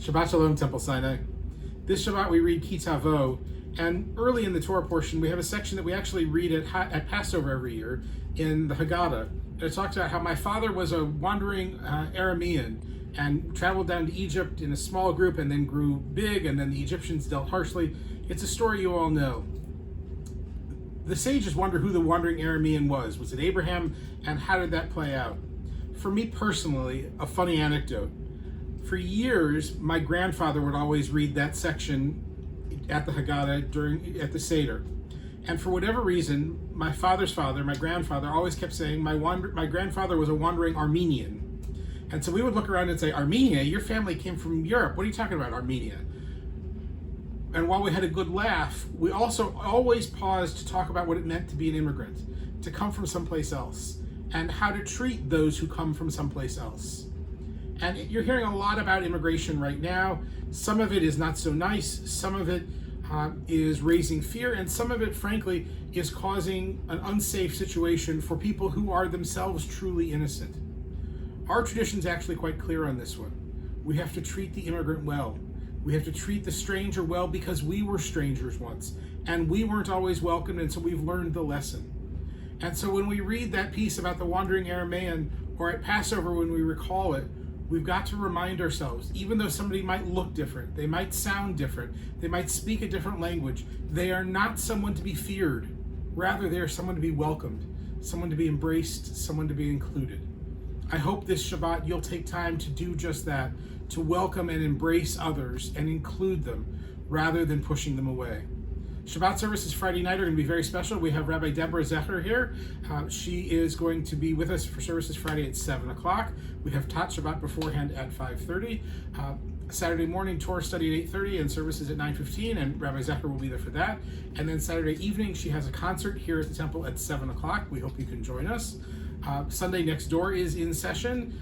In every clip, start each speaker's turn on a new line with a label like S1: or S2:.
S1: Shabbat Shalom, Temple Sinai. This Shabbat we read Ki Tavo, and early in the Torah portion we have a section that we actually read at Passover every year in the Haggadah. It talks about how my father was a wandering Aramean and traveled down to Egypt in a small group and then grew big, and then the Egyptians dealt harshly. It's a story you all know. The sages wonder who the wandering Aramean was. Was it Abraham, and how did that play out? For me personally, a funny anecdote. For years, my grandfather would always read that section at the Haggadah at the Seder. And for whatever reason, my father's father, my grandfather, always kept saying my grandfather was a wandering Armenian. And so we would look around and say, Armenia? Your family came from Europe. What are you talking about, Armenia? And while we had a good laugh, we also always paused to talk about what it meant to be an immigrant, to come from someplace else, and how to treat those who come from someplace else. And you're hearing a lot about immigration right now. Some of it is not so nice, some of it is raising fear, and some of it, frankly, is causing an unsafe situation for people who are themselves truly innocent. Our tradition is actually quite clear on this one. We have to treat the immigrant well. We have to treat the stranger well because we were strangers once, and we weren't always welcomed, and so we've learned the lesson. And so when we read that piece about the wandering Aramean, or at Passover when we recall it, we've got to remind ourselves, even though somebody might look different, they might sound different, they might speak a different language, they are not someone to be feared. Rather, they are someone to be welcomed, someone to be embraced, someone to be included. I hope this Shabbat you'll take time to do just that, to welcome and embrace others and include them, rather than pushing them away. Shabbat services Friday night are going to be very special. We have Rabbi Deborah Zecher here. She is going to be with us for services Friday at 7 o'clock. We have Tat Shabbat beforehand at 5:30. Saturday morning, Torah study at 8:30 and services at 9:15, and Rabbi Zecher will be there for that. And then Saturday evening, she has a concert here at the temple at 7 o'clock. We hope you can join us. Sunday Next Door is in session,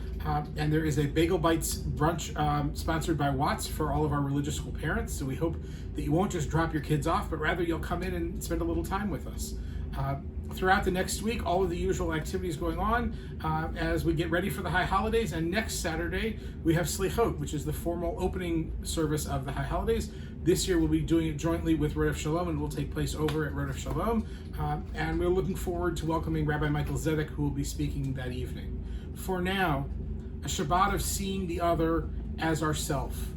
S1: and there is a Bagel Bites brunch sponsored by Watts for all of our religious school parents. So we hope that you won't just drop your kids off, but rather you'll come in and spend a little time with us. Throughout the next week, all of the usual activities going on as we get ready for the High Holidays. And next Saturday, we have Slichot, which is the formal opening service of the High Holidays. This year, we'll be doing it jointly with Rodef Shalom, and it will take place over at Rodef Shalom. And we're looking forward to welcoming Rabbi Michael Zedek, who will be speaking that evening. For now, a Shabbat of seeing the other as ourself,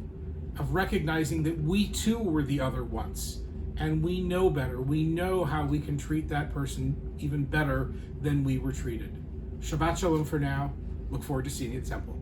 S1: of recognizing that we too were the other once, and we know better. We know how we can treat that person even better than we were treated. Shabbat Shalom for now. Look forward to seeing you at the temple.